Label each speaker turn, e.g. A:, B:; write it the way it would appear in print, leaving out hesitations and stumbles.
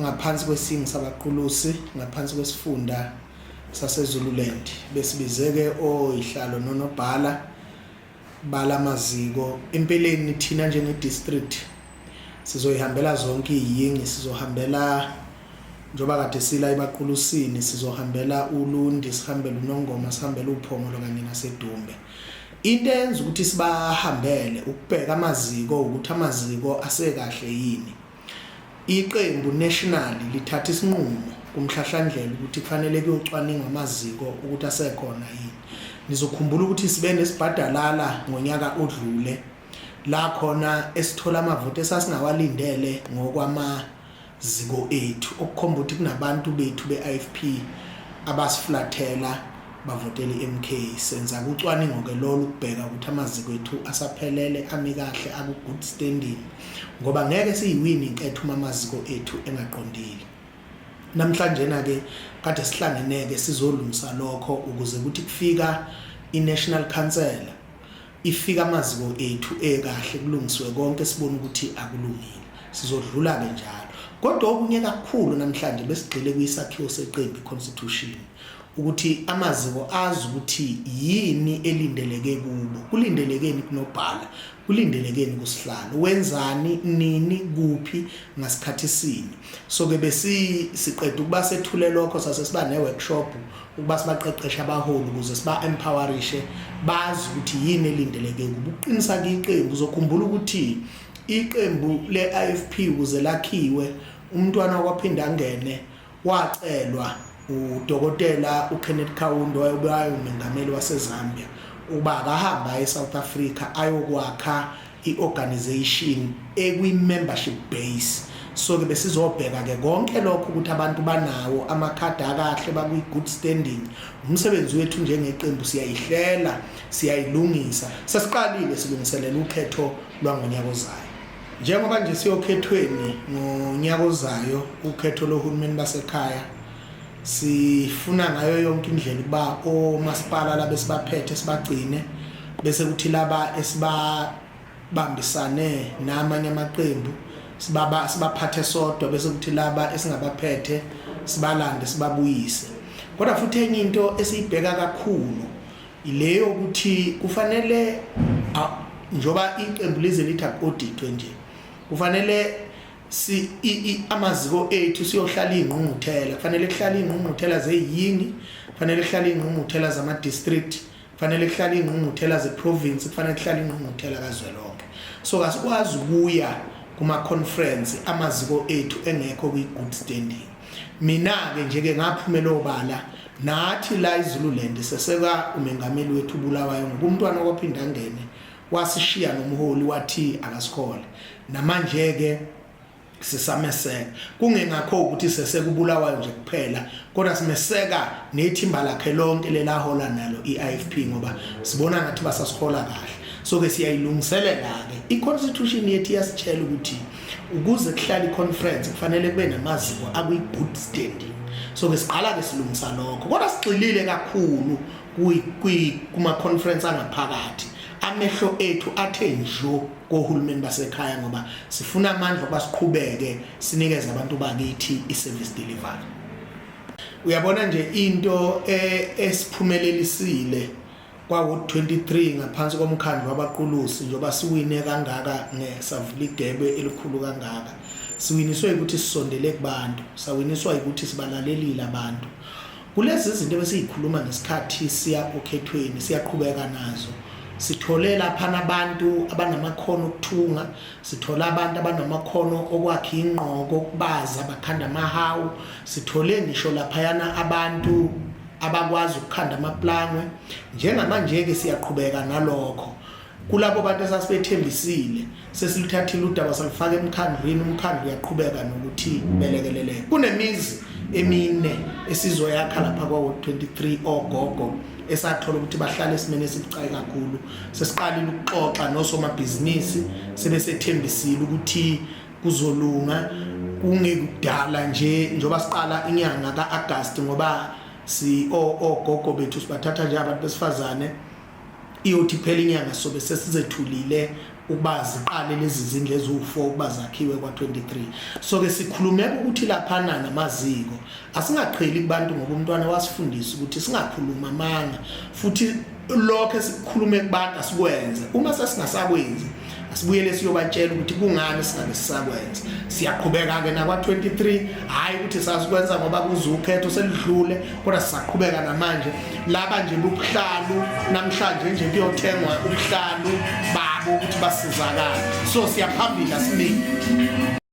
A: ngaphansi kwesingi sabaqulusi ngaphansi kwesifunda saseZululand besibizeke oyihlalo nonobhala balamaziko empeleni thina njenge district sizoyihambela zonke iyingi sizohambela njoba kade sila ebaqulusini sizohambela uLundi sihambela uNongoma sihambela uPhongolo kanye naseDumbe into enza ukuthi sibahambele ukubheka amaziko ukuthi amaziko asekahle yini iqembu national lithatha isinqumo kumhlahlandlela ukuthi kufanele kuyocwaninga amaziko ukuthi asekhona yini nizokhumbula ukuthi sibe nesibhadalala ngonyaka odlule la khona esithola amavote esasingawalindele ngokwamaziko ethu okukhomba ukuthi kunabantu bethu beIFP abasiflathela bavotela iMK senza ucwaningo ke lolu ukubheka ukuthi amaziko ethu asaphelele ami kahle aku good standing ngoba ngeke siyiwini inketho uma amaziko ethu engaqondile namhlanje na ke kade sihlangeneke sizolungisa lokho ukuze ukuthi kufika iNational Council ifika amaziko ethu ekahle kulungiswe konke sibone ukuthi akulungile sizodlula ke njalo kodwa okunye kakhulu namhlanje besigxile kuyisakhiwo seqembu iConstitution ukuthi amaziko azi ukuthi yini elindeleke kubo kulindelekeni kunobhala kulindelekeni kusihlalo wenzani nini kuphi ngasikhathi sini so ke siqeda ukuba sethule lokho sase siba ne workshop ukuba sibaqeqesha abaholi ukuze siba empowerishe bazi ukuthi yini elindeleke kubo uqinisa iqembu uzokhumbula ukuthi iqembu leIFP ukuze lakhiwe umntwana kwaphinda angene wacelwa uDokotela uKenneth Kaunda wayebengameli waseZambia uba akahamba eSouth Africa ayokwakha iorganization ekwi-membership base so ke besizobheka ke konke lokho ukuthi abantu banawo amakhadi akahle bakwi-good standing umsebenzi wethu njengeqembu siyayihlela siyayilungisa sesiqalile silungiselela ukhetho lwangonyaka ozayo njengoba nje siyokhethweni ngonyaka ozayo ukhetho lohulumeni basekhaya sifuna ngayo yonke indlela kuba omasipala labe sibaphethe sibagcine bese kuthi laba esibabambisane namanye amaqembu sibaphathe sodwa bese kuthi laba esingabaphethe sibalande sibabuyise kodwa futhi enye into esiyibheka kakhulu ileyo ukuthi kufanele njoba iqembu lize lithi audit nje kufanele amaziko ethu siyohlala ingqungquthela kufanele kuhlala ingqungquthela zeyingi kufanele kuhlala ingqungquthela zama district kufanele kuhlala ingqungquthela zeprovince kufanele kuhlala ingqungquthela kazwelonke so kasikwazi ukuya kuma conference amaziko ethu engekho kwi good standing mina ke nje ke ngaphumela obala nathi la iZululand seseka umengameli wethu Bulawayo ngumntwana okwaphinda angene wasishiya nomholi wathi akasikhole namanje ke sisameseka kungengakho ukuthi sesekubulawayo nje kuphela kodwa simeseka nethimba lakhe lonke lelahola nalo iIFP ngoba sibona ngathi basasihola kahle so ke siyayilungiselela ke iConstitution yethu yasitshela ukuthi ukuze kuhlala iconference kufanele kube namaziko akwi good standing so ke siqala ke silungisa lokho kodwa sigxilile kakhulu kuma conference angaphakathi amehlo ethu athe njo kohulumeni basekhaya ngoba sifuna amandla basiqhubeke sinikeze abantu bakithi iservice delivery uyabona nje into esiphumelelisile kwa-23 ngaphansi komkhandlu wabaqulusi njoba siwine kangaka ngesavula igebe elikhulu kangaka siwiniswe ukuthi sisondele kubantu sawiniswa ukuthi sibalalelile abantu kulezi izinto besiyikhuluma ngesikhathi siya okhethweni siyaqhubeka nazo sithole lapha nabantu abanamakhono okuthunga sithola abantu abanamakhono okwakha ingqoko okubaza bakhanda amahawu sithole ngisho lapha yana abantu abakwazi ukukhanda amaplangwe njengamanje ke siyaqhubeka nalokho kulabo bantu esasibethembisile sesilithathile udaba salifaka emkhandlwini umkhandlu uyaqhubeka nokuthi belekelele kunemizi emine esizoyakha lapha kwa-23 ogogo esathola ukuthi bahlale esimene esibucayi kakhulu sesiqalile ukuxoxa nosomabhizinisi sebesethembisile ukuthi kuzolunga kungekudala nje njoba siqala inyanga kaAugust ngoba ogogo bethu sibathatha nje abantu besifazane iyothi phela inyanga sobe sesizethulile ukuba ziqale lezi zindlu ezu4 ukuba zakhiwe kwa23. So ke sikhulumeka ukuthi laphana namaziko asingaqheli kubantu ngoba umntwana wasifundisa ukuthi singakhuluma amanga futhi lokho esikhulume kubantu asikwenze. Uma sesingasakwenzi asibuyele siyobatshela ukuthi kungani singabe sisakwenza. Siyaqhubeka ke nakwa23 hayi ukuthi sasikwenza ngoba kuzukhetho selidlule kodwa sisaqhubeka namanje laba nje ubuhlalu namhlanje nje kuyothengwa ubuhlalu babo ukuthi basizakala. So siyaphambili asiniki